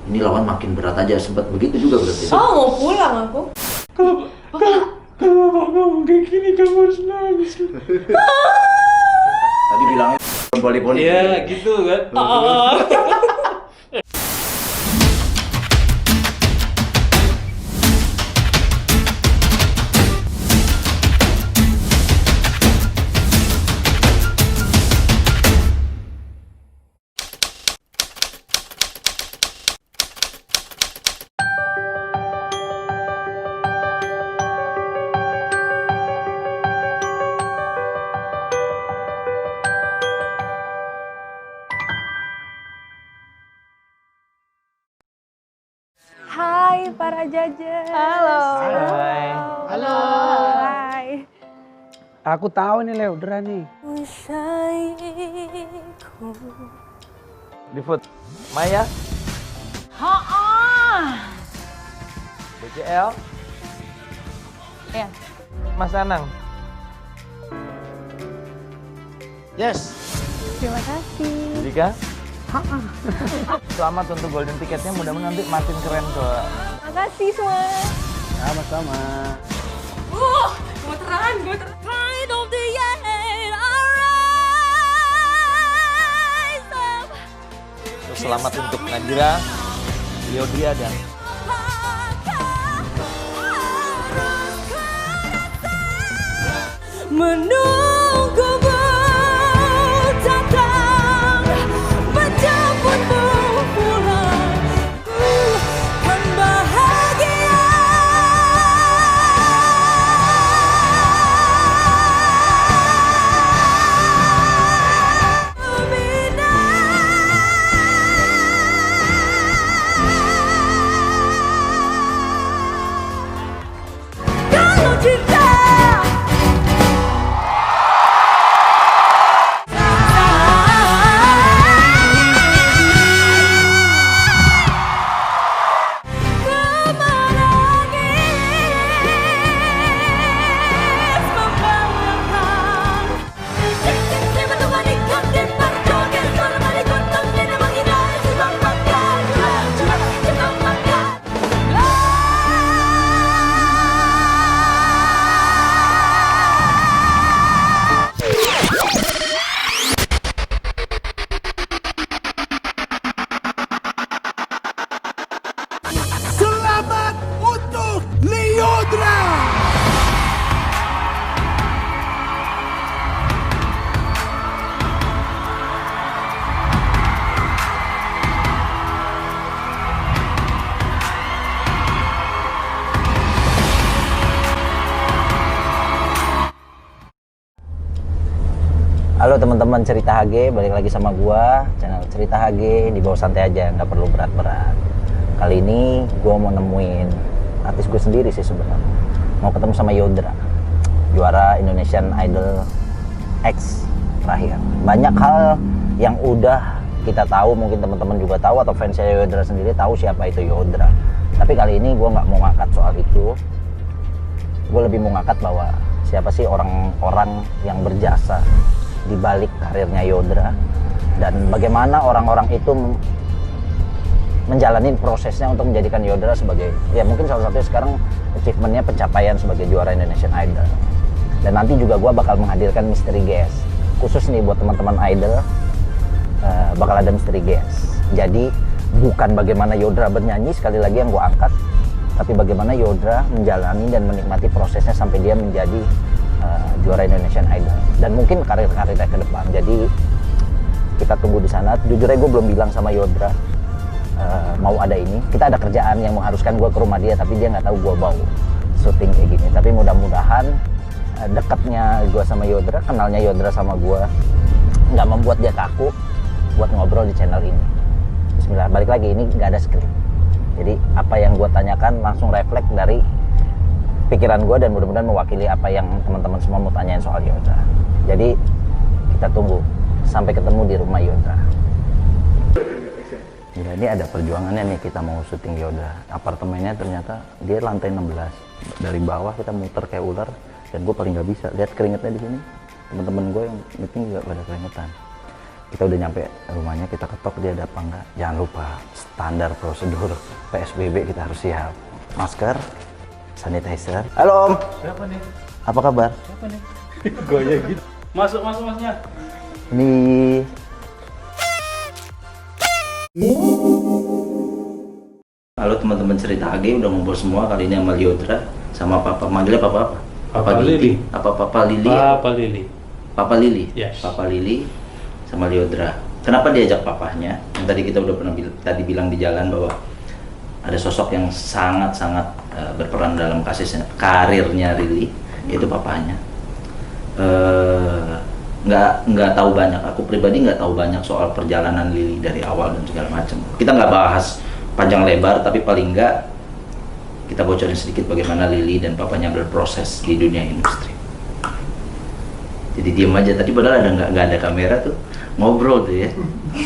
ini lawan makin berat aja, sempat begitu juga berarti. Oh, mau pulang aku. Kalau bapak ngomong kayak gini kamu harus nangis. Tadi bilangnya poli-poli. Iya gitu kan. Hai para judges. Halo. Hai. Halo. Hai. Aku tahu nih Leodra nih. Di food. Maya. BCL. Ya. Mas Anang. Yes. Terima kasih. Jika. Selamat untuk golden tiketnya, mudah-mudahan nanti makin keren kok. Makasih semua. Sama-sama. Gemeteran. Selamat untuk Nadira, Leodria dan Menunggumu datang, menjemputmu pulang, ku kan bahagia. Kalau cinta Selamat untuk Leodra! Halo teman-teman Cerita HG, balik lagi sama gua, channel Cerita HG, di bawah santai aja, nggak perlu berat-berat. Kali ini gua mau nemuin artis gue sendiri sih sebenarnya. Mau ketemu sama Yodra, juara Indonesian Idol X terakhir. Banyak hal yang udah kita tahu, mungkin teman-teman juga tahu atau fansnya Yodra sendiri tahu siapa itu Yodra. Tapi kali ini gua nggak mau ngangkat soal itu. Gue lebih mau ngangkat bahwa siapa sih orang-orang yang berjasa di balik karirnya Yodra dan bagaimana orang-orang itu menjalani prosesnya untuk menjadikan Yodra sebagai, ya mungkin salah satunya sekarang achievementnya pencapaian sebagai juara Indonesian Idol. Dan nanti juga gue bakal menghadirkan mystery guest khusus nih buat teman-teman Idol. Bakal ada mystery guest, jadi bukan bagaimana Yodra bernyanyi sekali lagi yang gue angkat, tapi bagaimana Yodra menjalani dan menikmati prosesnya sampai dia menjadi juara Indonesian Idol dan mungkin karir-karirnya ke depan. Jadi kita tunggu di sana. Jujur aja gue belum bilang sama Yodra mau ada ini. Kita ada kerjaan yang mengharuskan gue ke rumah dia, tapi dia nggak tahu gue mau syuting kayak gini. Tapi mudah-mudahan dekatnya gue sama Yodra, kenalnya Yodra sama gue nggak membuat dia kaku buat ngobrol di channel ini. Bismillah, balik lagi, ini nggak ada skrip. Jadi apa yang gue tanyakan langsung refleks dari pikiran gue dan mudah-mudahan mewakili apa yang teman-teman semua mau tanyain soal Yodra. Jadi kita tunggu sampai ketemu di rumah Yodra. Ya, ini ada perjuangannya nih, kita mau syuting Yodra. Apartemennya ternyata dia lantai 16. Dari bawah kita muter kayak ular dan gue paling nggak bisa. Lihat keringetnya di sini. Teman-teman gue yang meeting juga pada keringetan. Kita udah nyampe rumahnya, kita ketok dia ada apa enggak. Jangan lupa standar prosedur PSBB kita harus siap. Masker, sanitizer. Halo Om. Siapa nih? Apa kabar? Siapa nih? Goyah gitu. Masuk masnya. Ini halo teman-teman cerita AG, udah ngumpul semua kali ini sama Lyodra sama Papa. Manggilnya Papa apa? Papa Lili. Apa Papa Lili? Papa Lili. Papa Lili. Yes. Papa Lili sama Lyodra. Kenapa diajak papahnya? Yang tadi kita udah pernah tadi bilang di jalan bahwa ada sosok yang sangat-sangat berperan dalam karirnya Lili, yaitu papahnya. Nggak tahu banyak, aku pribadi nggak tahu banyak soal perjalanan Lili dari awal dan segala macam. Kita nggak bahas panjang lebar, tapi paling nggak kita bocorin sedikit bagaimana Lili dan papanya berproses di dunia industri. Jadi diem aja, tadi padahal nggak ada kamera tuh, ngobrol tuh ya.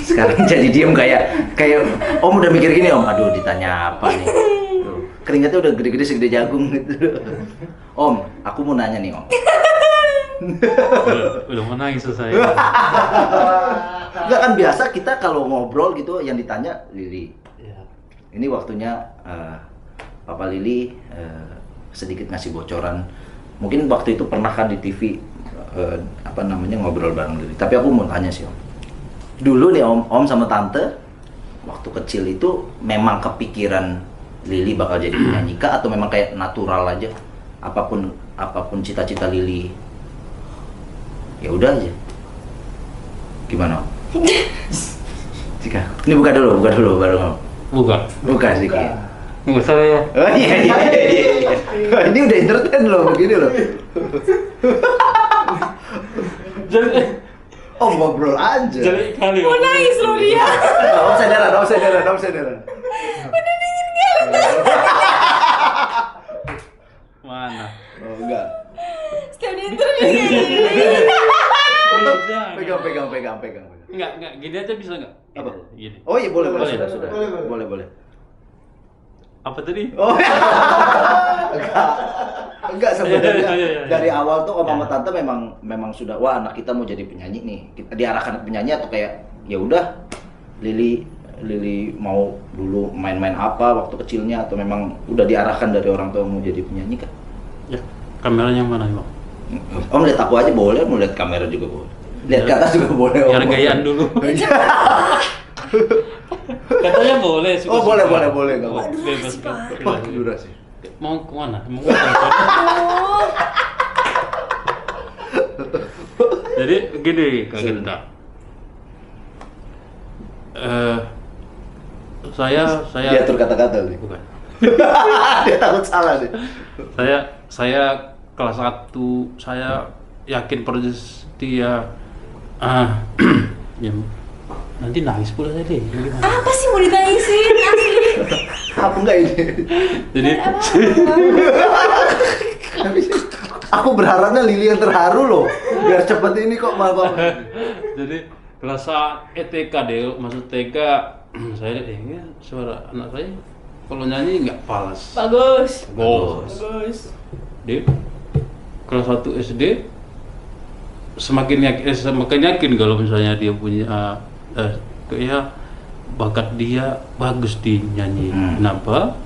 Sekarang jadi diem kayak Om udah mikir gini, Om, aduh ditanya apa nih. Tuh, keringatnya udah gede-gede segede jagung gitu. Om, aku mau nanya nih Om. Udah mau nangis saya. Enggak, kan biasa kita kalau ngobrol gitu yang ditanya Lili. Ya. Ini waktunya Papa Lili sedikit ngasih bocoran. Mungkin waktu itu pernah kan di TV ngobrol bareng Lili. Tapi aku mau tanya sih Om. Dulu nih Om sama Tante waktu kecil itu memang kepikiran Lili bakal jadi penyanyi kah, atau memang kayak natural aja? Apapun cita-cita Lili, ya udah aja. Gimana Om? Cika, ini buka dulu baru ngomong. Buka sedikit. Nggak usah ya. Oh iya. Ini udah entertain loh, begini loh. Jadi Om ngobrol aja. jadi kali. Mau nangis loh dia. Om sadaran. Mana? Oh enggak. Setiap di interview kayak gini. Pegang. Enggak, gini aja bisa enggak? Apa? Gini. Oh iya boleh. Boleh. Sudah. Boleh. Apa tadi? Oh enggak sebenarnya Iya. dari awal tuh Om sama Tante memang sudah, wah anak kita mau jadi penyanyi nih. Kita diarahkan ke penyanyi atau kayak ya udah Lili mau dulu main-main apa waktu kecilnya, atau memang udah diarahkan dari orang tua mau jadi penyanyi kan? Ya, kameranya yang mana, Bang? Om lihat aku aja boleh, mau lihat kamera juga boleh. Lihat ke atas juga boleh. Om. Biar gayaan dulu. Katanya boleh. Oh boleh nggak apa-apa. Bebas. Wah durasi. Mau kemana? Mau kemana? Jadi gini Kak Genta. Saya Diatur kata-kata nih. bukan. Dia takut salah deh. Saya kelas 1, saya yakin proses dia ya, nanti nangis pula tadi. Apa sih mau ditangisin? Asli. Apa enggak ini? Jadi Aku berharapnya Lili yang terharu loh. Biar cepet ini kok malah. jadi kelas ETK deh, masuk TK saya lihat ini suara anak saya kalau nyanyi nggak palas. Bagus. Bagus. Dia kelas 1 SD semakin yakin kalau misalnya dia punya kayak bakat dia bagus di nyanyi. Kenapa?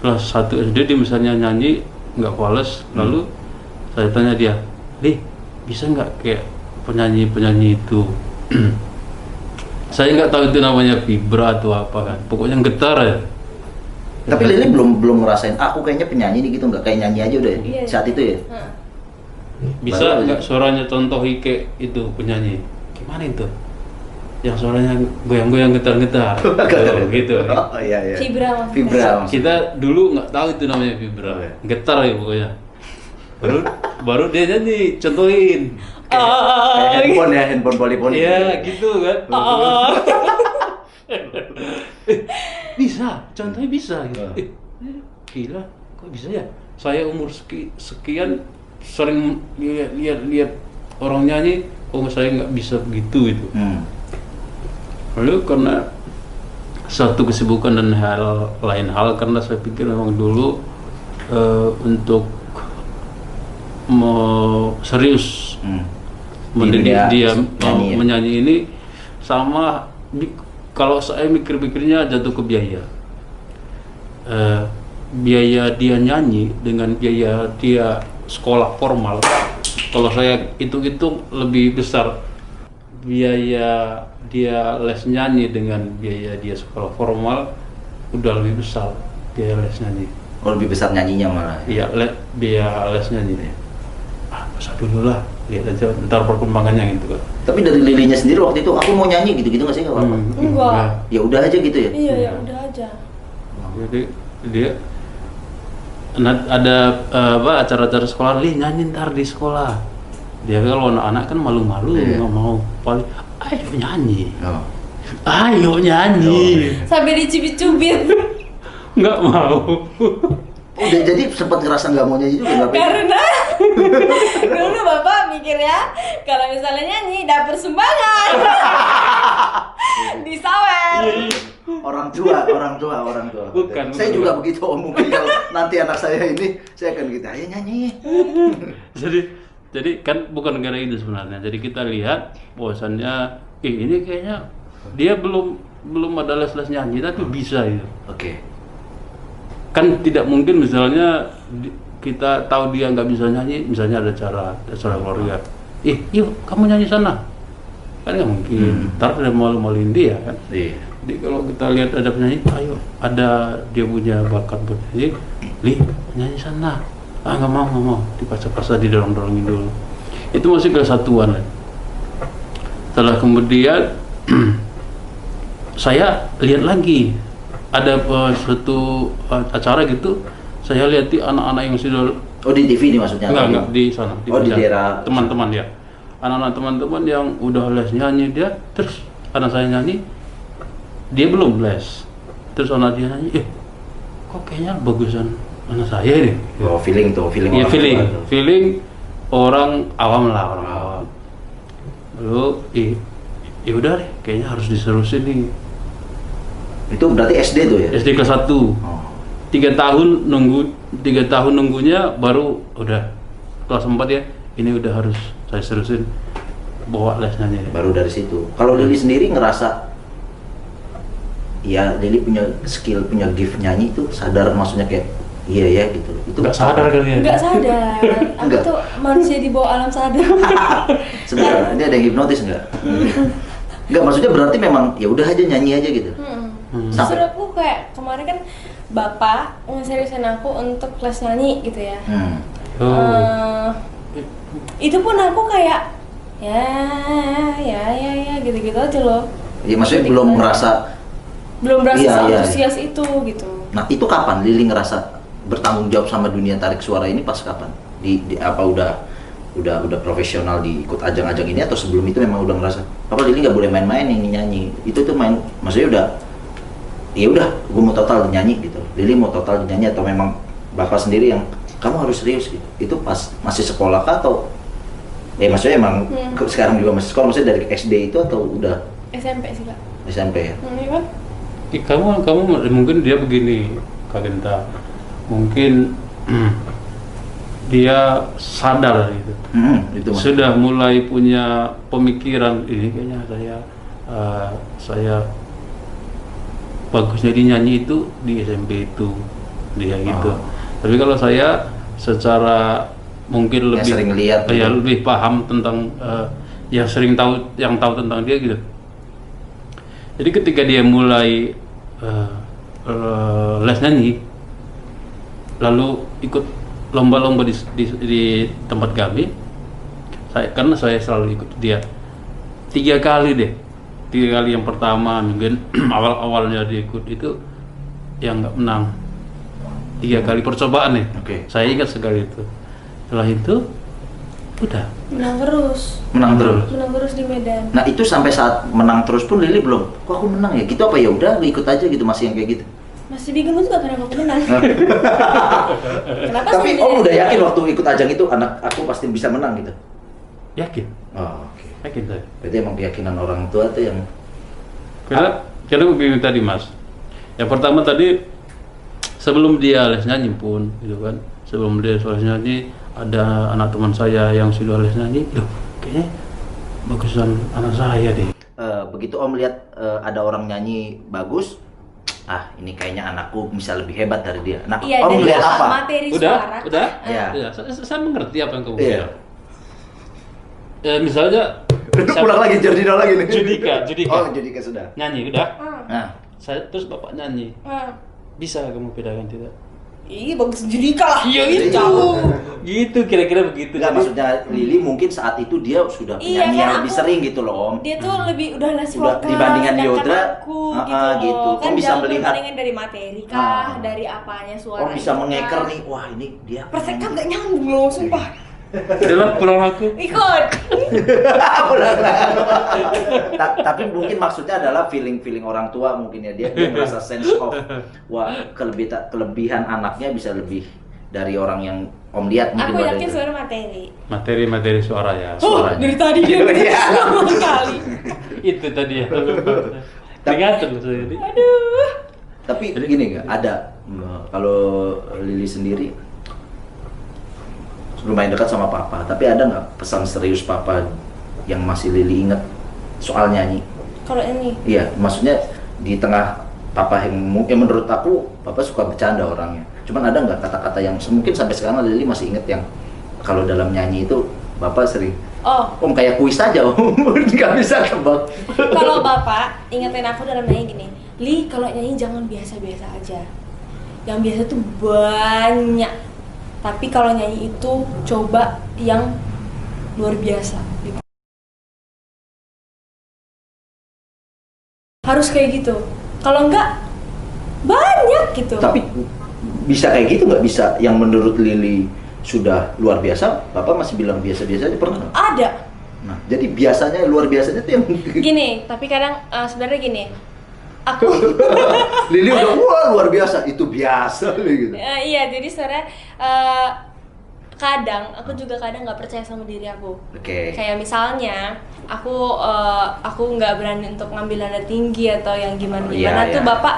Kelas 1 SD dia misalnya nyanyi nggak palas, lalu saya tanya dia, bisa nggak kayak penyanyi itu? Saya nggak tahu itu namanya vibra atau apa kan, pokoknya getar ya. Tapi Lili belum ngerasain, aku kayaknya penyanyi nih gitu, nggak kayak nyanyi aja udah Iya. saat itu ya. Bisa Baru nggak aja. suaranya contohi kayak itu penyanyi? Gimana itu? Yang suaranya goyang-goyang getar-getar. Gitu. Oh iya. Vibra. Vibra. Kita dulu nggak tahu itu namanya vibra. Oh, iya. Getar ya pokoknya. Baru dia nyanyi, contohin. Kayak handphone poli-poli. Iya gitu kan. Bisa, contohnya bisa gitu. Gila, kok bisa ya? Saya umur sekian sering lihat orang nyanyi, saya nggak bisa begitu itu. Lalu karena satu kesibukan dan lain hal, karena saya pikir memang dulu untuk mau serius mendidik dia nyanyi ya? menyanyi ini sama kalau saya mikir-mikirnya jatuh ke biaya. Biaya dia nyanyi dengan biaya dia sekolah formal. Kalau saya hitung-hitung lebih besar biaya dia les nyanyi dengan biaya dia sekolah formal, udah lebih besar biaya les nyanyi. Oh, lebih besar nyanyinya malah. Iya, biaya les nyanyi. Masa dulu lah, lihat aja ntar perkembangannya gitu kan. Tapi dari Lilinya sendiri waktu itu aku mau nyanyi gitu-gitu nggak sih nggak apa-apa? Enggak. Ya udah aja gitu ya. Iya ya udah aja. Jadi dia ada acara-acara sekolah, nyanyi ntar di sekolah. Dia kalau anak-anak kan malu-malu, nggak mau. Paling ayo nyanyi, Oh. ayo nyanyi, Sampai dicubit-cubit. nggak mau. Udah jadi sempat ngerasa nggak mau nyanyi juga nggak? Karena dulu bapak mikir ya, kalau misalnya nyanyi dapet sumbangan. Disawer. Orang tua. Bukan, Saya bukan. juga begitu om, mungkin kalau nanti anak saya ini, saya akan gitu, ayo nyanyi. Jadi kan bukan negara itu sebenarnya. Jadi kita lihat bahwasannya, ini kayaknya dia belum ada les nyanyi tapi bisa itu. Oke. Kan tidak mungkin misalnya kita tahu dia nggak bisa nyanyi, misalnya ada acara keluarga, yuk kamu nyanyi sana, kan nggak mungkin. Ntar ada malu-maluin dia kan. Iya. Jadi kalau kita lihat ada penyanyi, ayo ada dia punya bakat bernyanyi, nyanyi sana. Nggak mau, dipaksa-paksa didorong-dorongin dulu. Itu masih kelas satuan. Setelah kemudian saya lihat lagi ada suatu acara gitu, saya lihat di anak-anak yang sudah Oh di TV ini maksudnya? enggak di sana Oh, di Banjar. daerah teman-teman ya, anak-anak teman-teman yang udah les nyanyi, dia terus anak saya nyanyi, dia belum les, terus anak dia nyanyi, kok kayaknya bagusan anak saya nih. Oh feeling tuh, feeling. Iya, orang tua tuh. feeling orang awam lah, orang awam. Lalu ya udah deh, kayaknya harus diserusin nih. Itu berarti SD tuh ya? SD kelas 1. Oh. 3 tahun nunggunya baru udah kelas 4 ya. Ini udah harus saya serusin bawa les nyanyi. Baru dari situ. Kalau Lili sendiri ngerasa, ya Lili punya skill, punya gift nyanyi itu sadar maksudnya kayak iya ya gitu. Itu Nggak sadar kali ya. Enggak sadar. Aku Enggak. tuh manusia di bawah alam sadar. Sebentar, ini ada yang hipnotis nggak? Nggak, maksudnya berarti memang ya udah aja nyanyi aja gitu. Justru aku kayak kemarin kan bapak ngeseriusin aku untuk kelas nyanyi gitu ya. Itu pun aku kayak ya gitu-gitu aja loh. Ya maksudnya Ketika belum belajar. ngerasa. Belum merasa Iya, iya. antusias itu gitu. Nah itu kapan Lili ngerasa bertanggung jawab sama dunia tarik suara ini, pas kapan? Di apa udah profesional di ikut ajang-ajang ini, atau sebelum itu memang udah ngerasa apa Lili nggak boleh main-main ini nyanyi? Itu tuh main, maksudnya udah ya udah gue mau total nyanyi gitu. Lili mau total nyanyi, atau memang bapak sendiri yang kamu harus serius gitu? Itu pas masih sekolah kah, atau maksudnya emang sekarang juga masih sekolah, maksudnya dari SD itu atau udah SMP sih kak. SMP ya? Iya kan? Kamu mungkin dia begini, Kak Genta. Mungkin dia sadar gitu. Itu mas. Sudah mulai punya pemikiran, ini kayaknya saya bagusnya di nyanyi itu di SMP itu, dia gitu. Tapi kalau saya secara mungkin Ya, lebih sering lihat ya, gitu. lebih paham tentang yang tahu tentang dia gitu. Jadi ketika dia mulai les nyanyi, lalu ikut lomba-lomba di tempat kami, karena saya selalu ikut dia 3 kali deh. 3 kali yang pertama mungkin awalnya dia ikut itu yang nggak menang. 3 kali percobaan nih. Oke. Saya ingat sekali itu. Setelah itu udah Menang terus. Menang terus. Menang terus di Medan. Nah itu sampai saat menang terus pun Lili belum, kok aku menang ya? Gitu apa ya udah lu ikut aja gitu, masih yang kayak gitu? Masih bingung juga kenapa aku menang. Kenapa Tapi sih om dia- udah yakin waktu ikut ajang itu anak aku pasti bisa menang gitu? yakin, Oh, oke. yakin saya. Berarti emang keyakinan orang tua tuh yang Karena begini tadi mas, yang pertama tadi sebelum dia les nyanyi pun gitu kan, sebelum dia les nyanyi ada anak teman saya yang sudah les nyanyi, loh kayaknya bagusan anak saya deh. begitu Om lihat ada orang nyanyi bagus, ini kayaknya anakku bisa lebih hebat dari dia. Nah, Iya, Om dari lihat apa? materi Udah, suara. udah. Iya. Ya, saya mengerti apa yang kamu Iya. bilang. Misalnya Pulang lagi, Jordino lagi nih. Judika. Oh, Judika sudah. Nyanyi udah. Nah, Saya terus bapak nyanyi. Bisa kamu bedakan tidak? Ih, bagus Judika lah. Iya itu. Gitu kira-kira begitu. enggak Jadi, maksudnya Lili mungkin saat itu dia sudah Iya, penyanyi kan yang lebih aku- sering gitu loh Om. Dia tuh lebih udah les Udah vokal dibandingkan sedangkan Yodra, aku gitu. loh. Kan Om bisa jauh melihat. perbandingan dari materi kah, Ah. dari apanya suara. Om bisa mengeker nih, wah ini dia. Persekan gak nyambung loh, sumpah. dalam pulang aku. Ikut. Tapi mungkin maksudnya adalah feeling orang tua mungkin ya dia merasa sense of wah kelebihan anaknya bisa lebih dari orang yang Om lihat mungkin. Aku pada yakin itu. suara materi. Materi suara ya. Suaranya. Dari tadi dia Iya. ngomong kali. Itu tadi ya. Ingat loh saya ini. Aduh. Tapi gini nggak ada kalau Lili sendiri lumayan dekat sama Papa, tapi ada nggak pesan serius Papa yang masih Lili ingat soal nyanyi? Kalau ini Iya, maksudnya di tengah Papa yang menurut aku Papa suka bercanda orangnya. Cuman ada nggak kata-kata yang mungkin sampai sekarang Lili masih inget yang kalau dalam nyanyi itu Bapak sering Om kayak kuis aja Om, nggak bisa tebak. kalau Bapak ingetin aku dalam nyanyi gini, Li kalau nyanyi jangan biasa-biasa aja. Yang biasa tuh banyak. Tapi kalau nyanyi itu coba yang luar biasa. Harus kayak gitu. Kalau enggak banyak gitu. Tapi bisa kayak gitu nggak bisa yang menurut Lili sudah luar biasa, Bapak masih bilang biasa-biasa aja pernah nggak? Ada. Nah, jadi biasanya luar biasanya tuh yang Gini, tapi kadang sebenarnya gini. Aku Lili udah wah luar biasa, itu biasa gitu. iya, jadi sebenarnya kadang aku juga kadang nggak percaya sama diri aku. Oke. Kayak misalnya aku nggak berani untuk ngambil nada tinggi atau yang gimana Iya, tuh iya. Bapak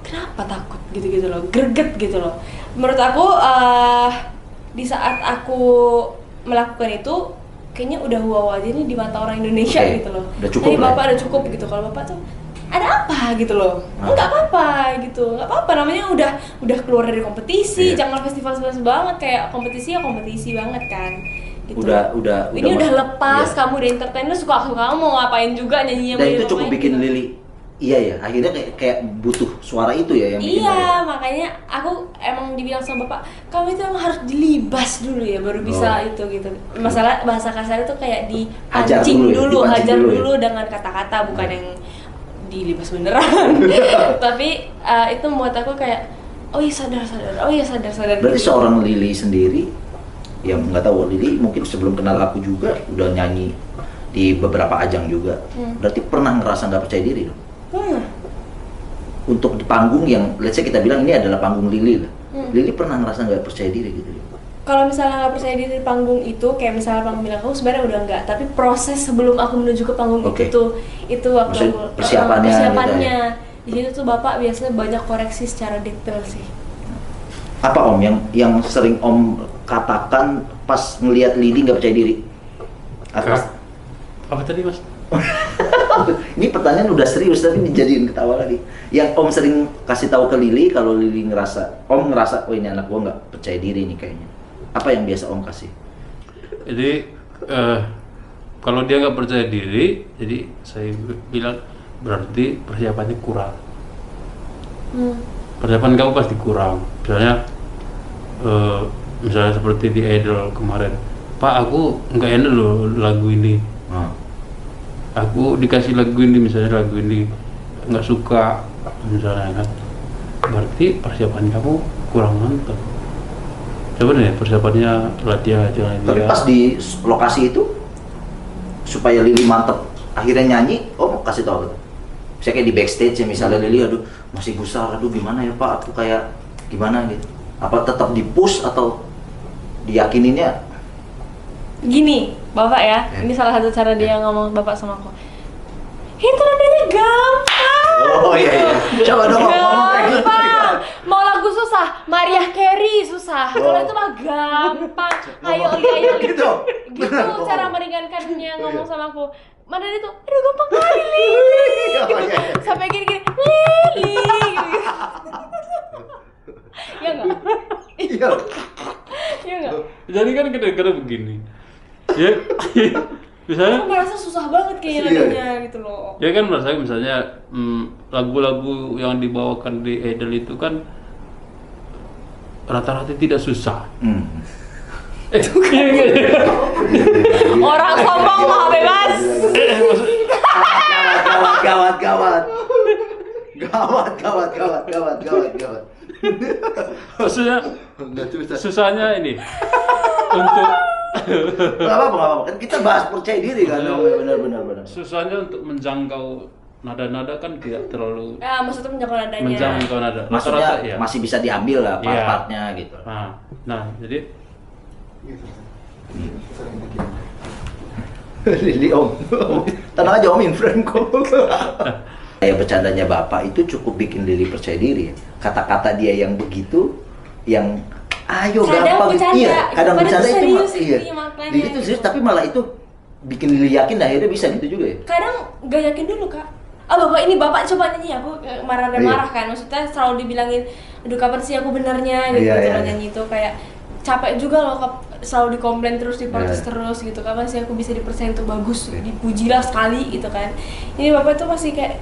kenapa takut gitu loh, greget gitu loh. Menurut aku di saat aku melakukan itu kayaknya udah wow aja nih di mata orang Indonesia Oke, gitu loh. udah cukup Jadi lah. Bapak udah cukup gitu. Kalau Bapak tuh ada apa gitu loh, Ah. nggak apa-apa gitu, nggak apa-apa, namanya udah keluar dari kompetisi, Iya. jangan festival banget, kayak kompetisi ya kompetisi banget kan gitu. Udah Ini udah lepas, iya. kamu udah entertain, lu suka kamu mau ngapain juga nyanyinya. Dan mau itu cukup diapain bikin gitu. Lili iya ya, akhirnya kayak butuh suara itu ya yang bikin Iya, dia. makanya aku emang dibilang sama bapak, kamu itu emang harus dilibas dulu ya, baru bisa Oh. itu gitu. Masalah bahasa kasar itu kayak Hajar dipancing dulu ya, dipancing hajar dulu ya. dulu dengan kata-kata, bukan yang dilibas beneran. Tapi itu membuat aku kayak, oh iya sadar, Berarti gitu. seorang Lili sendiri, yang nggak tahu Lili mungkin sebelum kenal aku juga udah nyanyi di beberapa ajang juga. Berarti pernah ngerasa nggak percaya diri dong? Untuk di panggung yang, let's say kita bilang ini adalah panggung Lili lah. Lili pernah ngerasa nggak percaya diri gitu? Kalau misalnya nggak percaya diri di panggung itu, kayak misalnya panggung bilang aku sebenarnya udah enggak, tapi proses sebelum aku menuju ke panggung Oke. itu waktu Maksudnya aku persiapannya gitu persiapannya di situ tuh bapak biasanya banyak koreksi secara detail sih. Apa Om yang sering Om katakan pas ngelihat Lili nggak percaya diri? Apa tadi mas? Ini pertanyaan udah serius tapi dijadiin ketawa lagi. Yang Om sering kasih tahu ke Lili kalau Lili ngerasa, Om ngerasa, oh ini anak gua nggak percaya diri nih kayaknya. Apa yang biasa Om kasih? Jadi kalau dia nggak percaya diri, jadi saya bilang berarti persiapannya kurang. Persiapan kamu pasti kurang. Misalnya seperti di Idol kemarin, Pak aku nggak enak loh lagu ini. Aku dikasih lagu ini, misalnya lagu ini nggak suka misalnya kan, berarti persiapan kamu kurang mantap. Coba deh persiapannya latihan Tapi pas di lokasi itu supaya Lili mantep akhirnya nyanyi, Om kasih tahu gitu. Misalnya kayak di backstage ya, misalnya Lili aduh masih gusar, aduh gimana ya Pak, aku kayak gimana gitu. Apa tetap di push atau diyakininnya? Gini, bapak ya, ini salah satu cara dia ngomong bapak sama aku. Itu nadanya gampang. Oh iya. Coba dong ngomong kayak gitu. Gampang. Mau lagu susah, Mariah Carey susah. Kalau Oh. itu mah gampang. Ayo, Li. Gitu. Gitu cara meringankannya ngomong sama aku. mana itu, aduh gampang kali Li. Sampai gini-gini, Li gitu. Ya nggak? Iya. Ya nggak? Jadi kan kadang-kadang begini. Ya, misalnya Aku merasa susah banget kayaknya nadanya gitu loh. ya kan misalnya lagu-lagu yang dibawakan di Idol itu kan rata-rata tidak susah. Orang sombong mah bebas. Gawat. Maksudnya Nggak susah. susahnya ini untuk Nggak apa-apa. Kan kita bahas percaya diri kan. Benar. susahnya untuk menjangkau nada-nada kan tidak terlalu Ya, maksudnya menjangkau nadanya. menjangkau nada. Maksudnya Rata-rata ya. masih bisa diambil lah Iya. part-partnya gitu. Nah, jadi Lili om. Tenang aja om, in frame kok. Kayak bercandanya bapak itu cukup bikin Lili percaya diri ya. Kata-kata dia yang begitu, yang ayo Kadang gampang. bercanda, Iya, kadang padahal bercanda itu itu serius, iya. iya, makanya Lili itu serius gitu. tapi malah itu bikin Lili yakin dan akhirnya bisa gitu juga ya. Kadang gak yakin dulu kak. Bapak coba nyanyi, aku marah kan. Maksudnya selalu dibilangin, aduh kapan sih aku benernya gitu, Iya, kalau iya. nyanyi itu kayak capek juga loh Kak, selalu dikomplain terus, diprotes Iya. terus gitu. Kapan sih aku bisa dipercaya untuk bagus, dipujilah sekali gitu kan. Ini bapak tuh masih kayak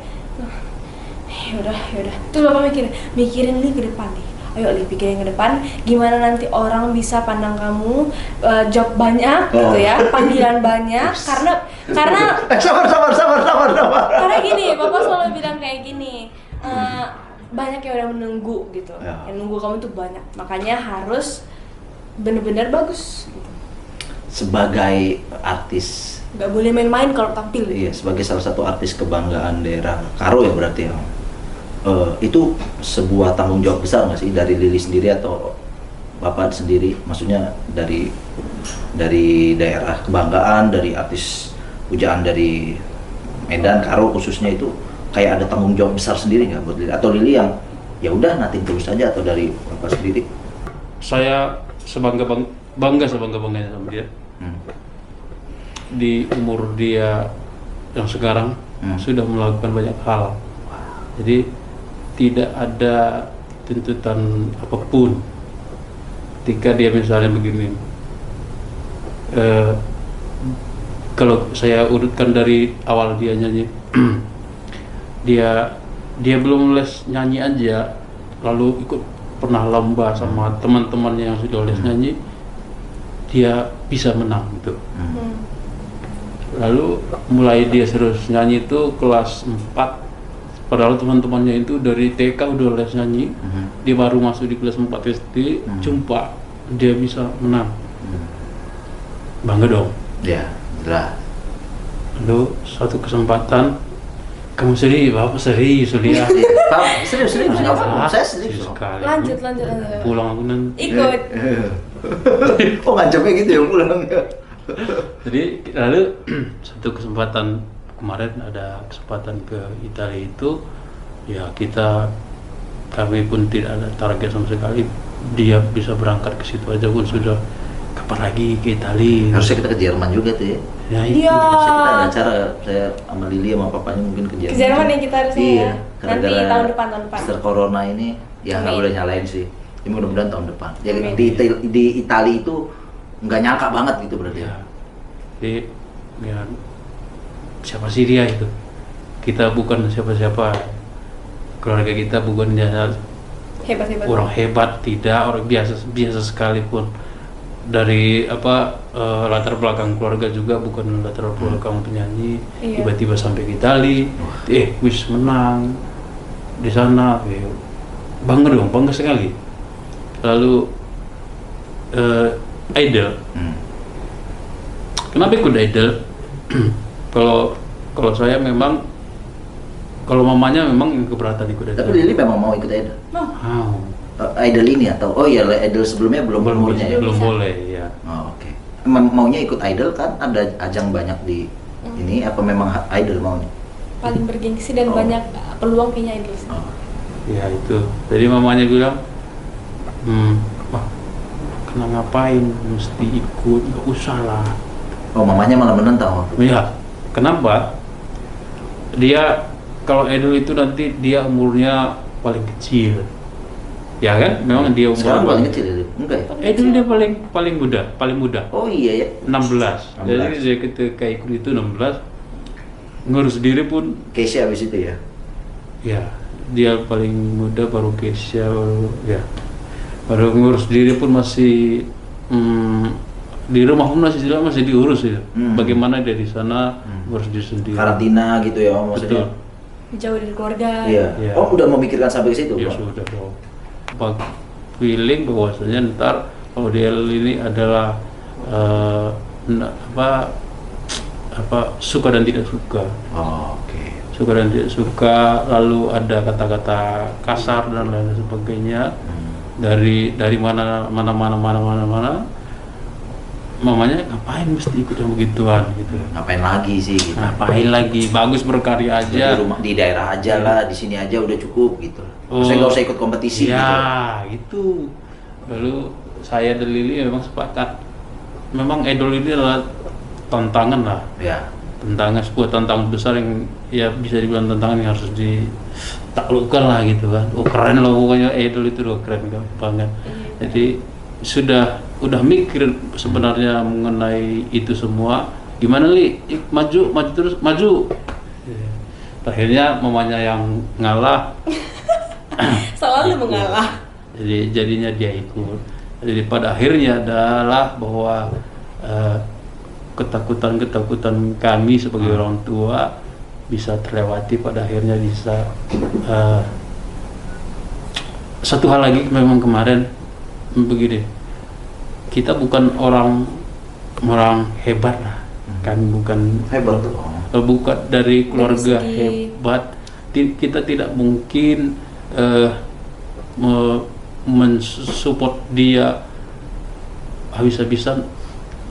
yaudah. Terus bapak mikirin nih ke depan nih. Ayo Li, pikirin ke depan gimana nanti orang bisa pandang kamu, job banyak gitu ya, panggilan banyak karena Sabar. karena gini, bapak selalu bilang kayak gini, banyak yang udah menunggu gitu, Ya. yang nunggu kamu tuh banyak, makanya harus bener-bener bagus gitu. Sebagai artis, Gak boleh main-main kalau tampil. iya, sebagai salah satu artis kebanggaan daerah Karo ya berarti ya. Itu sebuah tanggung jawab besar nggak sih dari Lili sendiri atau bapak sendiri? Maksudnya dari daerah kebanggaan, dari artis pujaan dari Medan, Karo khususnya itu kayak ada tanggung jawab besar sendiri nggak buat Lili? Atau Lili yang ya udah nanti terus aja, atau dari bapak sendiri? saya bangga sebangga-bangganya sama dia. Di umur dia yang sekarang sudah melakukan banyak hal. Jadi tidak ada tuntutan apapun. Ketika dia misalnya begini, kalau saya urutkan dari awal dia nyanyi, dia belum les nyanyi aja, lalu ikut pernah lomba sama teman-temannya yang sudah les nyanyi, dia bisa menang gitu. Lalu mulai dia serius nyanyi itu kelas 4, padahal teman-temannya itu dari TK udah les nyanyi, dia baru masuk di kelas 4 SD, jumpa dia bisa menang. Bangga dong. Ya, jelas. Lalu suatu kesempatan, kamu sedih, bapak serius lihat. Pak, serius, nggak apa-apa. Saya serius. sekali. Lanjut. Pulang aku nanti. Ikut. Oh ngancamnya gitu ya pulang. Jadi lalu satu kesempatan kemarin ada kesempatan ke Italia itu, ya kami pun tidak ada target sama sekali, dia bisa berangkat ke situ aja pun sudah, kapan lagi ke Italia. Harusnya kita ke Jerman juga tuh ya. Ya itu. Iya. Harusnya kita ada acara, saya sama Lili sama papanya mungkin ke Jerman. Ke Jerman ya kita harusnya Iya, ya. Nanti gara-gara tahun depan. Mister Corona ini, ya nggak Amin. boleh nyalain sih. Ya, mudah-mudahan tahun depan. Ya, Amin. di Italia itu nggak nyangka banget gitu berarti. Ya. Jadi ya, siapa sih dia itu? Kita bukan siapa-siapa. Keluarga kita bukan Hebat. orang hebat, tidak, orang biasa sekalipun. Dari latar belakang keluarga juga bukan latar belakang penyanyi. Iya. Tiba-tiba sampai ke Itali, wis menang di sana, bangga sekali. Lalu Idol, kenapa ikut Idol? Kalau saya memang, kalau mamanya memang keberatan ikut Idol. Tapi Lili memang mau ikut Idol. Mau. Idol ini atau Idol sebelumnya belum umurnya ya? Belum boleh ya. Oh, oke. Maunya ikut Idol kan ada ajang banyak di ini, apa memang Idol maunya? Paling bergengsi dan Oh. banyak peluang kayaknya Idol sih. Oh. Ya itu. Jadi mamanya bilang, wah, kena ngapain mesti ikut, nggak usah lah. Oh, mamanya malah menentang waktu itu. Ya, Kenapa? Dia kalau idol itu nanti dia umurnya paling kecil, ya kan? Memang dia umur Sekarang paling kecil ya? Enggak ya? idol dia paling muda. Oh iya ya. 16. Jadi dia ketika ikut itu 16, ngurus diri pun Keisha habis itu ya. ya dia paling muda, baru Kesha, baru ngurus diri pun masih di rumah pun masih diurus ya. Bagaimana dia di sana ngurus diri sendiri. Karantina gitu ya maksudnya. Betul. Jauh dari keluarga. Iya. Iya. Oh udah memikirkan sampai ke situ. Ya Pak? sudah dong. Feeling bahwasanya ntar kalau dia ini adalah suka dan tidak suka. Oh, oke. Suka dan tidak suka, lalu ada kata-kata kasar dan lain sebagainya dari mana mamanya ngapain mesti ikut yang begituan gitu. Ngapain lagi sih gitu. Ngapain lagi, bagus berkarya Di aja. rumah di daerah aja lah, di sini aja udah cukup gitu. Oh. Saya nggak usah ikut kompetisi gitu. Ya gitu. Lalu saya dan Lili memang sepakat, memang idol ini adalah tantangan lah. Ya. Sebuah tantangan besar yang ya bisa dibilang tantangan yang harus ditaklukkan lah gitu kan. Oh keren loh pokoknya idol itu loh, keren banget. Jadi udah mikir sebenarnya mengenai itu semua. Gimana Li? Maju terus maju. Akhirnya mamanya yang ngalah. Selalu mengalah. Jadi jadinya dia ikut. Jadi pada akhirnya adalah bahwa ketakutan kami sebagai orang tua bisa terlewati, pada akhirnya bisa. Satu hal lagi memang kemarin begini, kita bukan orang hebat lah, kami bukan Hebat tuh. bukan dari keluarga segi- hebat. Kita tidak mungkin mensupport dia habis-habisan.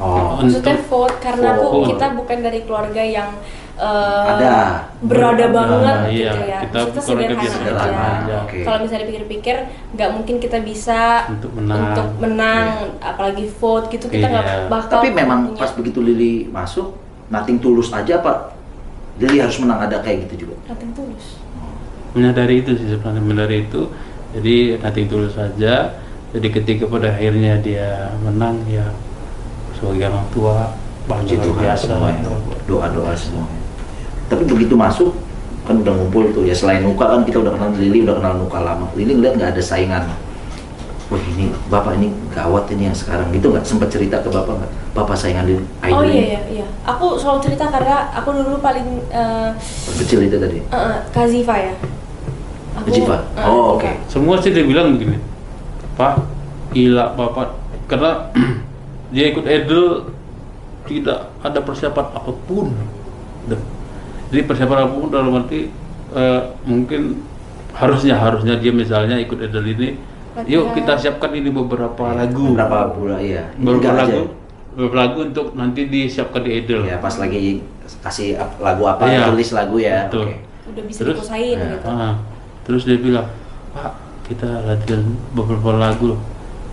Oh. Maksudnya vote karena Vote. kita bukan dari keluarga yang Ada. berada banget Iya, gitu ya. kita Maksudnya keluarga biasa sederhana aja. aja. Oke. Kalau misalnya dipikir-pikir, nggak mungkin kita bisa Untuk menang. apalagi vote gitu, kita nggak Iya. bakal. Tapi memang punya. pas begitu Lili masuk, nothing tulus aja Pak. Lili harus menang, ada kayak gitu juga. Nothing tulus. Menyadari itu sih sebenarnya, menyadari itu. Jadi nothing tulus saja. Jadi ketika pada akhirnya dia menang, ya sebagai orang tua bangga Puji Tuhan biasa. semua ya. Doa-doa semua. Tapi begitu masuk kan udah ngumpul tuh ya, selain Nuka kan kita udah kenal Lili, udah kenal Nuka lama. Lili ngeliat nggak ada saingan. Wah ini bapak ini gawat ini yang sekarang gitu nggak? Sempat cerita ke bapak nggak? Bapak saingan Lili. Oh iya. Aku selalu cerita karena aku dulu paling Kecil itu tadi. Kak Ziva ya. Ziva? Oh, oke. Semua sih dia bilang begini, Pak, gila Bapak, karena dia ikut idol tidak ada persiapan apapun. Jadi persiapan apapun dalam arti mungkin harusnya dia misalnya ikut idol ini, yuk kita siapkan ini beberapa lagu, Berapa bulan iya. beberapa Enggak aja. beberapa lagu untuk nanti disiapkan di idol. Ya pas lagi kasih lagu apa, Iya. tulis lagu ya. Betul. Oke. udah bisa Terus? dikusain Nah. gitu. Terus dia bilang, Pak, kita latihan beberapa lagu loh.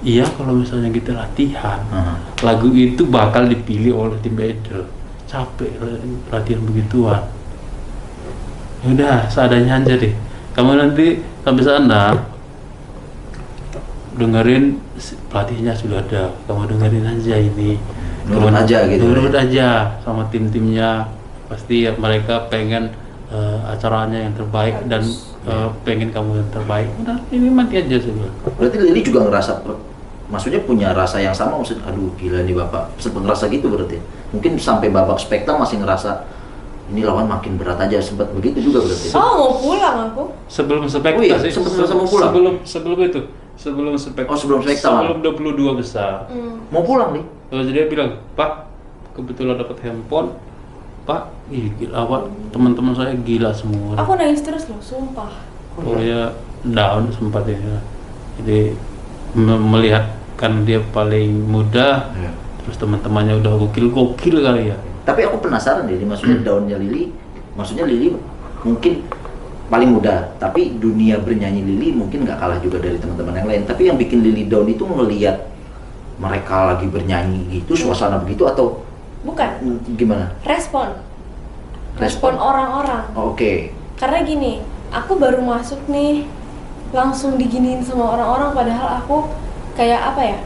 Iya, kalau misalnya kita latihan, lagu itu bakal dipilih oleh tim idol. Capek latihan begituan. Udah, seadanya aja deh. Kamu nanti sampai sana dengerin pelatihnya sudah ada. Kamu dengerin aja ini. Nurut aja gitu. Nurut aja sama tim-timnya. Pasti ya, mereka pengen acaranya yang terbaik dan pengen kamu yang terbaik. Udah, ini mati aja sebenarnya. Berarti Lili juga ngerasa, maksudnya punya rasa yang sama, maksudnya aduh gila nih bapak, sempat ngerasa gitu berarti. Mungkin sampai babak spekta masih ngerasa ini lawan makin berat aja, sempat begitu juga berarti. Oh, mau pulang aku. Sebelum spekta Oh iya, sih, sempet sama pulang? sebelum itu, sebelum spekta. Oh, sebelum spekta malah? Sebelum 22 besar. Mau pulang nih? Terus dia bilang, Pak, kebetulan dapat handphone, Pak, gila, Pak, teman-teman saya gila semua. Aku nangis terus loh, sumpah. Pokoknya down sempat ya. Jadi melihat kan dia paling muda, Iya. terus teman-temannya udah gokil kali ya. Tapi aku penasaran deh, maksudnya daunnya Lili, maksudnya Lili mungkin paling muda, tapi dunia bernyanyi Lili mungkin nggak kalah juga dari teman-teman yang lain. Tapi yang bikin Lili down itu ngelihat mereka lagi bernyanyi gitu, suasana begitu atau Bukan, gimana? respon. respon orang-orang. Oh, oke. Karena gini, aku baru masuk nih, langsung diginiin sama orang-orang, padahal aku kayak apa ya?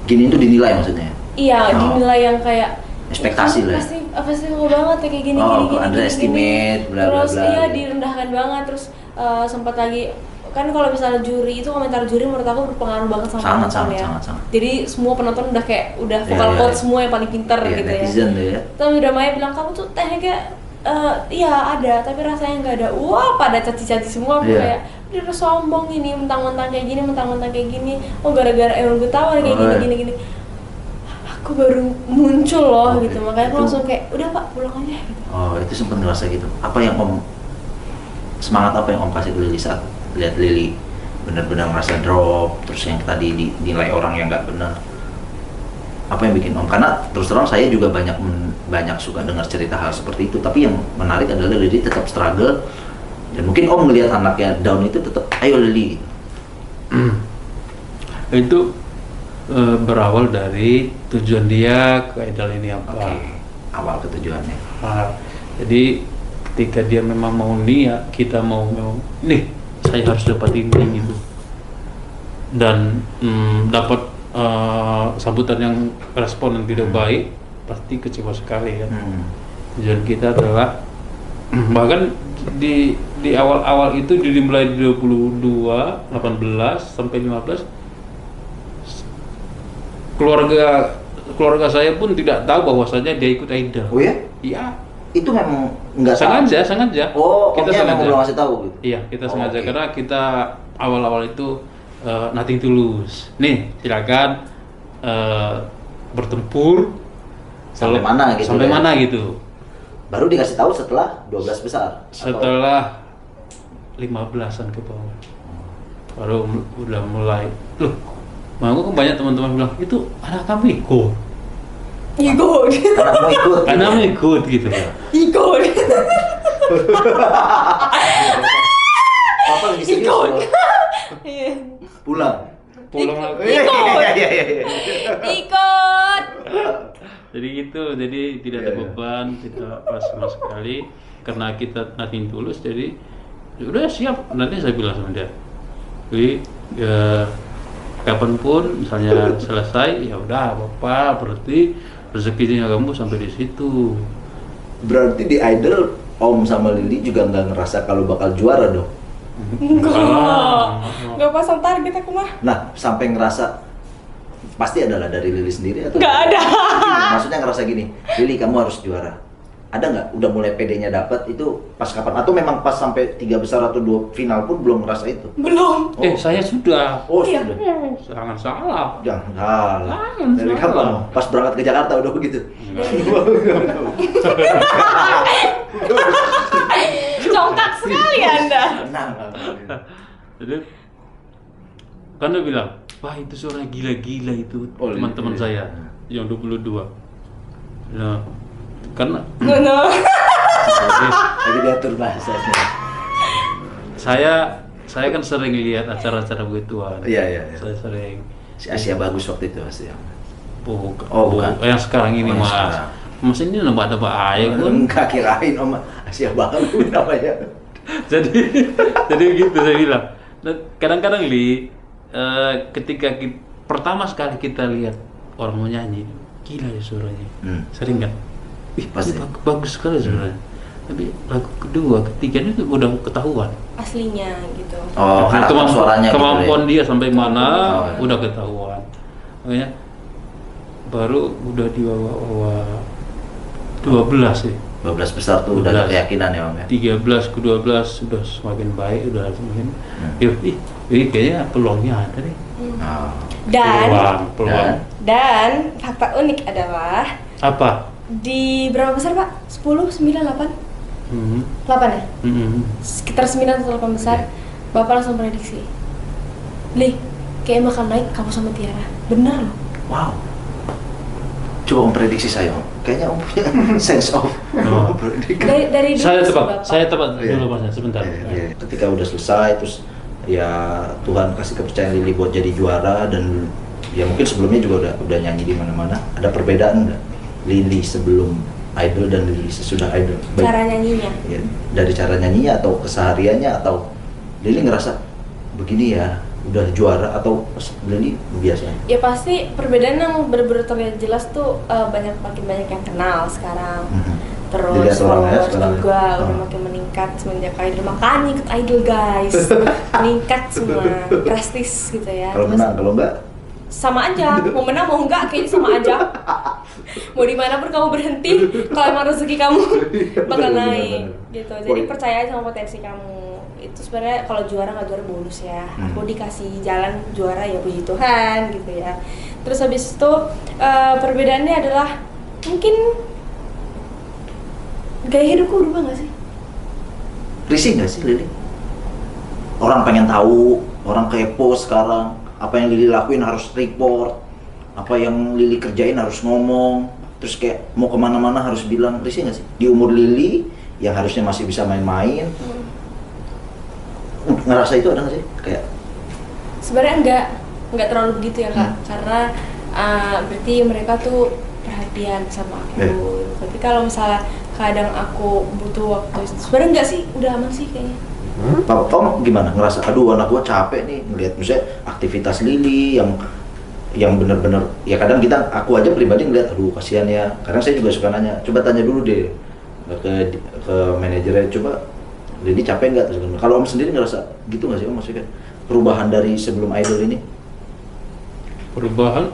Gini itu dinilai maksudnya? Iya, Oh. dinilai yang kayak Ekspektasi lah. pasti mau banget ya kayak gini Oh, gini underestimate, bla, bla, terus bla, iya gitu. direndahkan banget. Terus sempat lagi kan kalau misalnya juri itu, komentar juri menurut aku berpengaruh banget sama Sangat, penonton sangat, ya. sangat. Jadi semua penonton udah kayak udah Iya, vocal iya, coach iya. semua yang paling pinter Iya, gitu ya. netizen tuh ya. Tapi udah Maya bilang kamu tuh tekniknya iya ada, tapi rasanya nggak ada. Wah, pada caci-caci semua. Aku Iya. kayak udah sombong ini, mentang-mentang kayak gini, mentang-mentang kayak gini. Oh gara-gara emang gue tahu kayak Oh, gini gini. Aku baru muncul loh Oke, gitu, makanya aku itu- langsung kayak udah Pak pulang aja gitu. Oh, itu sempat ngerasa gitu. Apa yang Om, semangat apa yang Om kasih ke Lily saat lihat Lily benar-benar ngerasa drop, terus yang tadi dinilai orang yang nggak benar? Apa yang bikin Om? Karena terus terang saya juga banyak suka dengar cerita hal seperti itu. Tapi yang menarik adalah Lily tetap struggle, dan mungkin Om ngelihat anaknya down itu tetap, ayo Lily. Itu berawal dari tujuan dia ke Idol ini apa. Oke, awal ketujuannya. Nah, jadi ketika dia memang mau niat, kita mau nih saya harus dapat ini gitu, dan dapat sambutan yang respon yang tidak baik, pasti kecewa sekali kan. Tujuan kita adalah bahkan di awal-awal itu dimulai di 22, 18 sampai 15, keluarga saya pun tidak tahu bahwasanya dia ikut Idol. Oh ya? Iya. Itu memang nggak tahu? Sengaja. Oh, kita Omnya sengaja. memang belum ngasih tahu gitu? Iya, kita Oh, sengaja oke. karena kita awal-awal itu nothing tulus. Nih, silakan bertempur. Sampai mana gitu Sampai ya? mana gitu. Baru dikasih tahu setelah 12 besar? Atau- Setelah 15-an ke bawah, baru udah mulai. Loh, aku banyak teman-teman bilang itu anak kamu ikut. Ikut. Anakmu ikut? Anakmu ikut gitu. Ikut. Papa lagi serius Ikut. loh. Iya. Pulang lagi. Ikut. Jadi gitu, jadi tidak ada Iya, iya. beban, tidak apa sama sekali, karena kita nothing tulus. Jadi ya udah siap, nanti saya bilang sama dia, jadi ya, kapanpun misalnya selesai ya udah apa berarti rezekinya kamu sampai di situ. Berarti di Idol, Om sama Lily juga nggak ngerasa kalau bakal juara dong? Nggak pasang target aku mah. Nah, sampai ngerasa, pasti adalah dari Lily sendiri atau? Nggak ada. Maksudnya ngerasa gini, Lily kamu harus juara. Ada nggak? Udah mulai PD-nya dapat itu pas kapan? Atau memang pas sampai 3 besar atau 2 final pun belum ngerasa itu? Belum. Saya sudah. Oh, Iya. sudah. Jangan salah. Jangan salah. Jangan Dari salah. kapan? Pas berangkat ke Jakarta udah begitu? Congkak sekali Anda. Nah, Jadi kan dia bilang, wah itu suara gila-gila itu Oh, teman-teman iya. saya yang 22. Nah, karena No. jadi diatur bahasanya. saya kan sering lihat acara-acara begituan. Iya, iya, iya. Saya sering. Si Asia bagus waktu itu Asia. Oh, bukan. Yang sekarang ini Oh, yang mas. sekarang. Mas ini nambah air pun. Enggak, kirain Om Asia bagus namanya. jadi gitu saya bilang. Dan kadang-kadang ketika pertama sekali kita lihat orang mau nyanyi, gila ya suaranya. Sering kan? Ih, Pasti. ini bagus sekali suaranya. Tapi lagu kedua, ketiganya itu udah ketahuan. Aslinya gitu. Oh, karakter suaranya gitu kemampuan ya. dia sampai mana Oh, iya. udah ketahuan. Makanya baru udah di bawah 12 sih. 12 besar tuh udah ada 12. keyakinan ya Om ya. 13 ke 12 sudah semakin baik, udah semakin. Kayaknya peluangnya ada nih. Oh. Peluang. Dan fakta unik adalah Apa? di berapa besar Pak? 10, 9, 8? Hmm. 8 ya? Hmm. Sekitar 9 atau 8 besar. Bapak langsung prediksi, Li, kayaknya bakal naik kamu sama Tiara. Bener loh. Wow. Coba Om prediksi saya Om. Kayaknya Om punya sense of Oh. prediksi. Dari dulu Saya sih, tebak, Bapak. saya tebak Iya. dulu mas, sebentar. Iya. Ketika udah selesai terus ya Tuhan kasih kepercayaan Lily buat jadi juara, dan ya mungkin sebelumnya juga udah nyanyi di mana-mana. Ada perbedaan nggak Lily sebelum idol dan Lily sesudah idol? Cara nyanyinya. Ya, dari cara nyanyinya atau kesehariannya, atau Lily ngerasa begini ya udah juara, atau Lily biasa? Ya pasti perbedaan yang benar-benar terlihat jelas tuh makin banyak yang kenal sekarang. Terus Dilihat orang ya followers sekarang. juga Oh. udah makin meningkat semenjak idol. Makanya ikut idol guys, meningkat semua, prestis gitu ya. Kalau Terus menang, kalau enggak sama aja, mau menang mau enggak kayaknya sama aja. Mau dimanapun kamu berhenti, kalau emang rezeki kamu bakal Bener, naik bener. gitu. Jadi Poin. percaya aja sama potensi kamu. Itu sebenarnya kalau juara nggak juara bonus ya. Aku dikasih jalan juara ya puji Tuhan gitu ya. Terus habis itu perbedaannya adalah mungkin gaya hidupku berubah nggak sih? risih nggak sih Lily? Orang pengen tahu, orang kepo sekarang. Apa yang Lily lakuin harus report, apa yang Lily kerjain harus ngomong, terus kayak mau kemana-mana harus bilang. Risih nggak sih? Di umur Lily yang harusnya masih bisa main-main, ngerasa itu ada nggak sih? Kayak Sebenarnya nggak terlalu begitu ya kak, karena berarti mereka tuh perhatian sama aku. Tapi kalau misalnya kadang aku butuh waktu, sebenarnya nggak sih, udah aman sih kayaknya. Papa kamu gimana? Ngerasa aduh anak gua capek nih ngeliat misalnya aktivitas Lily yang benar-benar ya, kadang aku aja pribadi ngeliat aduh kasihan ya. Kadang saya juga suka nanya, coba tanya dulu deh ke manajernya, coba Lily capek nggak? Kalau Om sendiri ngerasa gitu nggak sih Om, maksudnya perubahan dari sebelum idol ini? Perubahan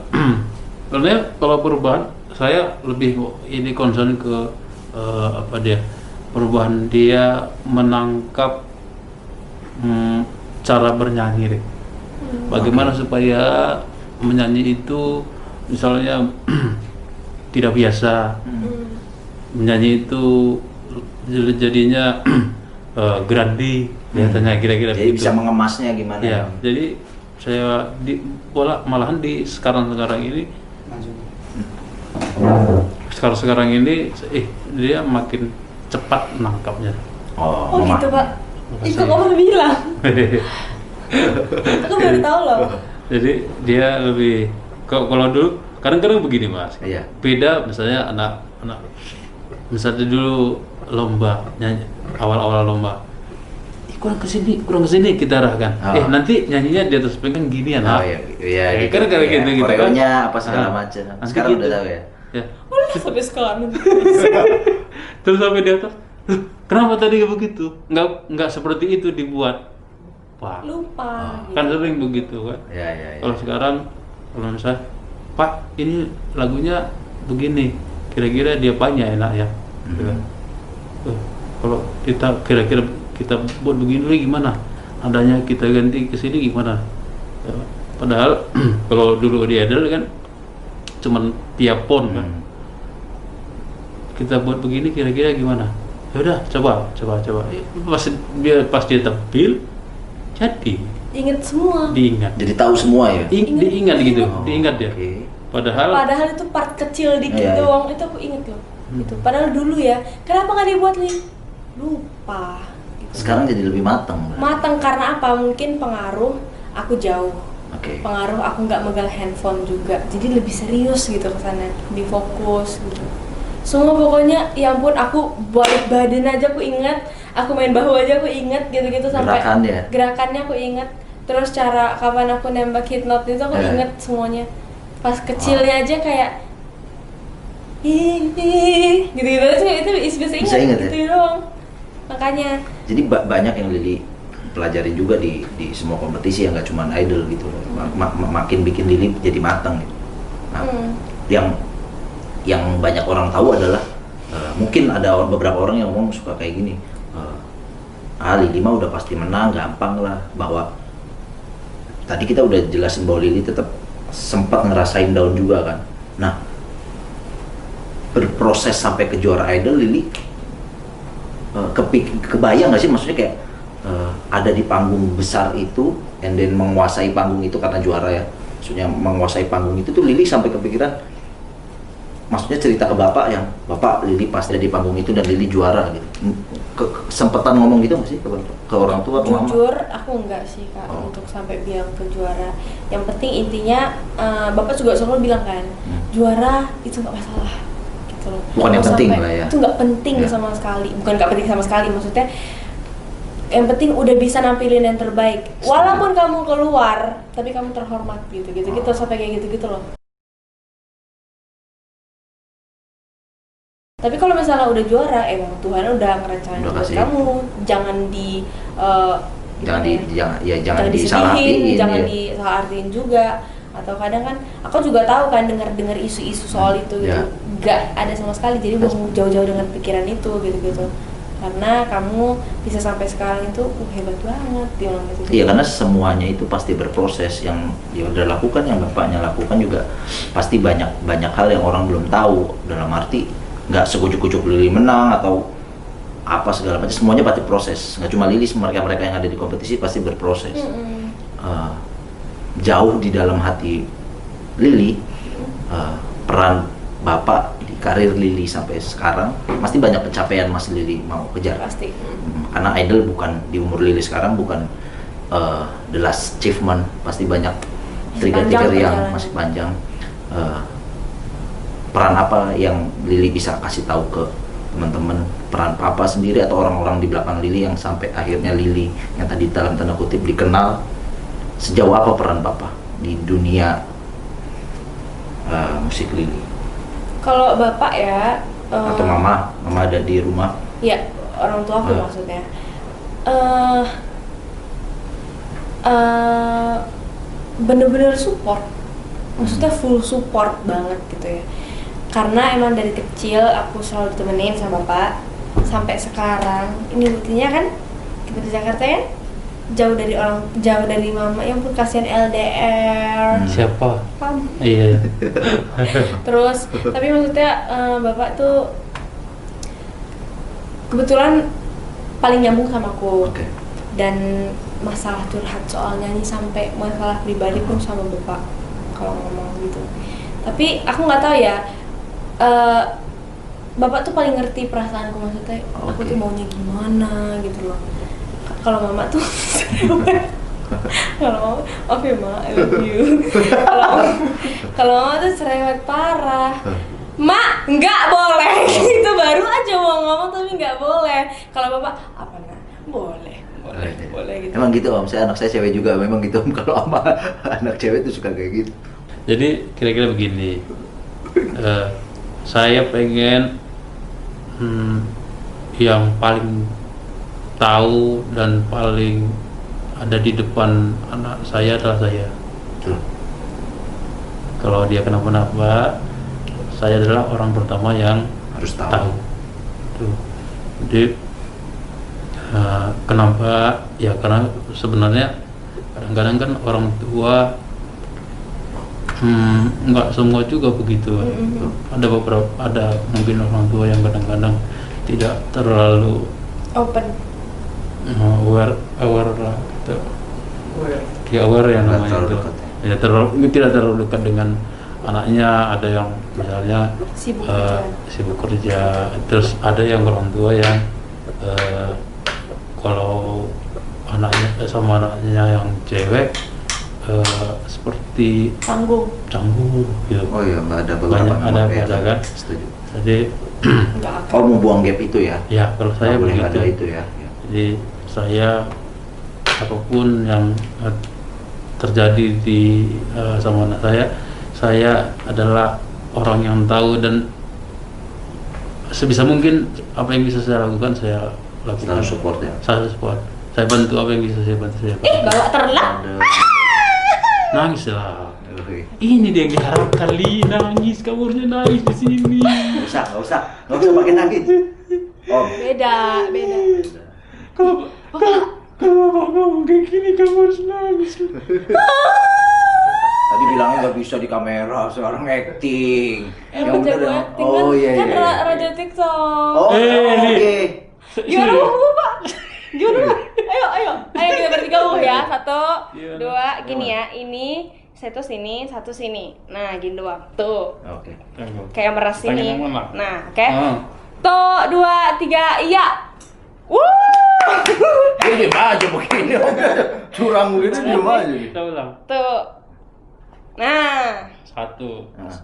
sebenarnya kalau perubahan saya lebih ini concern ke perubahan dia menangkap cara bernyanyi deh. Bagaimana supaya menyanyi itu misalnya tidak biasa, menyanyi itu jadinya grandi biasanya, kira-kira Jadi begitu. bisa mengemasnya gimana? Ya, jadi saya malahan di sekarang ini dia makin cepat nangkapnya. Oh Mama. gitu pak, Makasih. itu kamu bilang, aku baru tahu loh. Jadi dia lebih kalau dulu kadang-kadang begini mas, Iya. beda misalnya anak misalnya dulu lomba nyanyi, awal-awal lomba, kurang kesini kita arahkan. Oh. Nanti nyanyinya di atas panggung gini ya, Oh iya, iya gitu. kan kayak Iya. gitu kan. Koreonya apa segala Ah, macam. nanti Sekarang gitu. udah tahu ya. Ya. Sampai sekarang. Terus sampai di atas, "Loh, kenapa tadi begitu? Nggak seperti itu dibuat, Pak." Lupa. Kan sering begitu kan. Iya, iya, iya. Kalau sekarang, kalau misalnya, Pak, ini lagunya begini, kira-kira dia apanya enak ya? Gitu kan. Kalau kita kira-kira kita buat begini gimana? Adanya kita ganti ke sini gimana? Ya, padahal kalau dulu di Idol kan cuman tiap pon kan. Kita buat begini kira-kira gimana? Ya udah, coba. Pas dia tampil, jadi Ingat semua. diingat. Jadi tahu semua ya. Diingat gitu, Oh, diingat dia. oke. Padahal itu part kecil dikit Iya, iya. doang, itu aku inget loh. Gitu. Padahal dulu ya, kenapa nggak dibuat nih? Lupa. Gitu. Sekarang jadi lebih matang. Matang karena apa? Mungkin pengaruh aku jauh. Oke. Pengaruh aku nggak megang handphone juga, jadi lebih serius gitu ke sana, lebih fokus gitu. Semua pokoknya, ya ampun, aku balik badan aja aku ingat, aku main bahu aja aku ingat gitu-gitu sampai Gerakannya. gerakannya aku ingat. Terus cara kapan aku nembak hit note itu aku inget semuanya. Pas kecilnya aja kayak gitu-gitu aja, itu bisa Bisa ingat ingat ya? gitu doang. Makanya Jadi banyak yang Lily pelajari juga di semua kompetisi yang nggak cuma idol gitu. Makin bikin Lily jadi matang gitu. Nah, yang banyak orang tahu adalah mungkin ada beberapa orang yang ngomong suka kayak gini. Lily mah udah pasti menang, gampang lah. Bahwa tadi kita udah jelasin bahwa Lily tetap sempat ngerasain down juga kan. Nah, berproses sampai ke juara idol, Lily kebayang nggak sih, maksudnya kayak ada di panggung besar itu, and then menguasai panggung itu karena juara ya, maksudnya menguasai panggung itu tuh Lily sampai kepikiran, maksudnya cerita ke bapak yang bapak Lily pasti ada di panggung itu dan Lily juara gitu. Sempetan ngomong gitu nggak sih ke bapak, ke orang tua, ke mama? jujur aku enggak sih kak untuk sampai bilang ke juara. Yang penting intinya bapak juga selalu bilang kan, juara itu nggak masalah gitu. gitu loh. Bukan yang Mau penting sampai- lah ya. Itu nggak penting Ya. sama sekali, bukan nggak penting sama sekali, maksudnya yang penting udah bisa nampilin yang terbaik. Walaupun kamu keluar, tapi kamu terhormat gitu sampai kayak gitu loh. Tapi kalau misalnya udah juara, emang Tuhan udah ngerencanain Udah buat kasih. kamu, jangan di Jangan gimana ya? jangan disedihin, disalahin. jangan ya. disalahartiin juga. Atau kadang kan aku juga tahu kan dengar isu-isu soal itu gitu, Ya. nggak ada sama sekali. Jadi buang jauh-jauh dengan pikiran itu gitu. Karena kamu bisa sampai sekarang itu hebat banget dia bilang gitu. Iya, karena semuanya itu pasti berproses. Yang dia udah lakukan, yang bapaknya lakukan juga pasti banyak hal yang orang belum tahu. Dalam arti nggak segujuk-gujuk Lili menang atau apa segala macam, semuanya pasti proses. Nggak cuma Lili, mereka yang ada di kompetisi pasti berproses. Jauh di dalam hati Lili, peran bapak di karir Lili sampai sekarang pasti banyak pencapaian Mas Lili mau kejar. Pasti. Karena idol bukan di umur Lili sekarang bukan the last achievement, pasti banyak trigger-trigger Panjang yang perjalanan. masih panjang. Peran apa yang Lili bisa kasih tahu ke teman-teman, peran papa sendiri atau orang-orang di belakang Lili yang sampai akhirnya Lili yang tadi dalam tanda kutip dikenal, sejauh apa peran papa di dunia musik Lili? Kalau bapak ya Atau mama ada di rumah? ya orang tua aku maksudnya bener-bener support, maksudnya full support banget gitu ya. Karena emang dari kecil aku selalu ditemenin sama bapak sampai sekarang. Ini buktinya kan kita di Jakarta ya, jauh dari mama, yang pun kasihan LDR. Siapa? Kamu. Iya. Terus tapi maksudnya bapak tuh kebetulan paling nyambung sama aku. Oke. Dan masalah curhat soal nyanyi sampai masalah pribadi pun sama bapak kalau ngomong gitu. Tapi aku nggak tahu ya, bapak tuh paling ngerti perasaanku, maksudnya aku Oke. tuh maunya gimana gitu loh. Kalau mama tuh kalau mama, oke ma, I love you. Kalau mama tuh cerewet parah. Mak, nggak boleh. Itu baru aja mau ngomong tapi nggak boleh. Kalau bapak, apa nah? Boleh gitu. Emang gitu om, anak saya cewek juga memang gitu om. Kalau sama anak cewek tuh suka kayak gitu. Jadi kira-kira begini, saya pengen yang paling tahu dan paling ada di depan anak saya adalah saya. Tuh. Kalau dia kenapa-napa, saya adalah orang pertama yang Harus tahu. tahu. Tuh. Jadi kenapa? Ya karena sebenarnya kadang-kadang kan orang tua nggak semua juga begitu. Ada mungkin orang tua yang kadang-kadang tidak terlalu Open. aware lah gitu. Ya aware yang Nggak namanya terlalu itu. dekat Ya tidak terlalu dekat dengan anaknya. Ada yang misalnya sibuk kerja, terus ada yang orang tua yang kalau anaknya sama anaknya yang cewek seperti Tanggung. canggung gitu. Oh iya, nggak ada beberapa Banyak ada memang, ya, pada kan. Setuju. Jadi Nggak akan. Oh, mau buang gap itu ya? ya kalau saya Nggak boleh nggak begitu. ada itu ya. Ya. Jadi saya apapun yang terjadi di sama anak saya adalah orang yang tahu dan sebisa mungkin apa yang bisa saya lakukan saya lakukan. Selalu support ya. Saya support. Saya bantu apa yang bisa saya bantu. Bawa terlak. Nangis lah. Oke. Ini dia yang diharapkan, Li, nangis, kamu harusnya nangis di sini. Nggak usah pakai nangis. Om. Beda. Kalau bapak ngomong kayak gini, kamu harus nangis. Tadi bilangnya nggak bisa di kamera, sekarang acting. Yang jago udah, acting oh kan, iya kan iya. raja TikTok. Oh, Li. oke. Gimana Pak? Gimana Pak? Ayo kita bertiga ya. 1, Gimana? 2, gini ya. Ini satu sini, satu sini. Nah, gini doang. Tuh. Oke. Kayak meras Tangan sini. yang mana? Nah, oke. Ah. Tuh, 2, 3, iya. Dia diem aja begini om. Curang begitu diem aja. Kita ulang. Tuh. Nah, 1, Nah,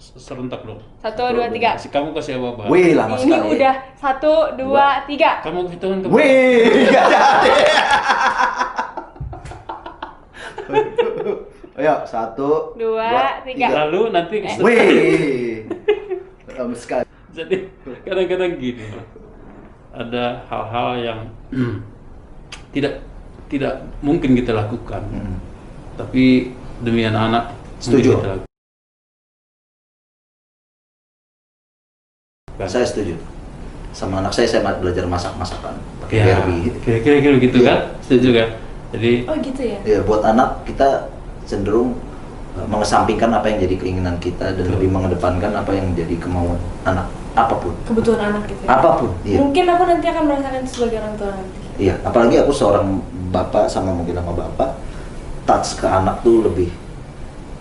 serentak dong. 1, 2, 3. Kamu kasih apa? Wih, lama Ini sekali. udah 1, 2, 3. Kamu hitungan ke Wih, gak jadi. Ayo, 1, 2, 3. Lalu nanti Wih, lama sekali. jadi kadang-kadang gini, ada hal-hal yang tidak mungkin kita lakukan, tapi demi anak-anak Setuju. mungkin kita lakukan. Saya setuju. Sama anak saya belajar masak-masakan. Pakai Ya, Barbie. kira-kira gitu Iya. kan? Setuju kan? Jadi Oh gitu ya? Ya, buat anak kita cenderung mengesampingkan apa yang jadi keinginan kita dan Betul. lebih mengedepankan apa yang jadi kemauan anak, apapun. Kebutuhan anak gitu ya? Apapun, iya. Mungkin aku nanti akan merasakan itu sebagai orang tua nanti. Iya, apalagi aku seorang bapak sama mungkin sama bapak, touch ke anak tuh lebih.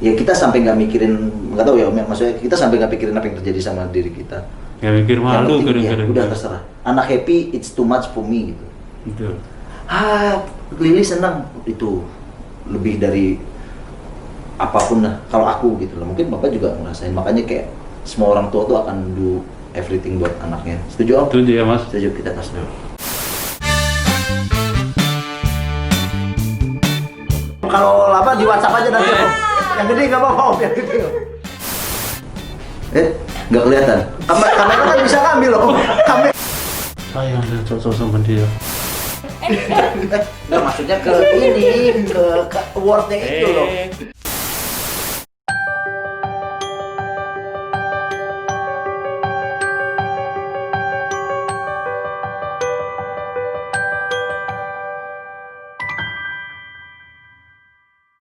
Ya kita sampai nggak mikirin, nggak tahu ya, maksudnya kita sampai nggak pikirin apa yang terjadi sama diri kita. nggak mikir Yang malu penting, ya, kadang-kadang. udah terserah. Anak happy, it's too much for me gitu. Betul. Lili senang, itu lebih dari apapun lah. Kalau aku gitu loh, mungkin bapak juga ngerasain. Makanya kayak semua orang tua tuh akan do everything buat anaknya. Setuju Om? Setuju ya Mas. Setuju, kita tes dulu. Kalau lama di WhatsApp aja nanti Om. Yang gede nggak apa-apa Om, yang gede Om. Nggak kelihatan. Kamera kan bisa ngambil Om. Kamera. Sayang dan cocok sama dia. Nggak, maksudnya ke ini, ke wordnya itu loh.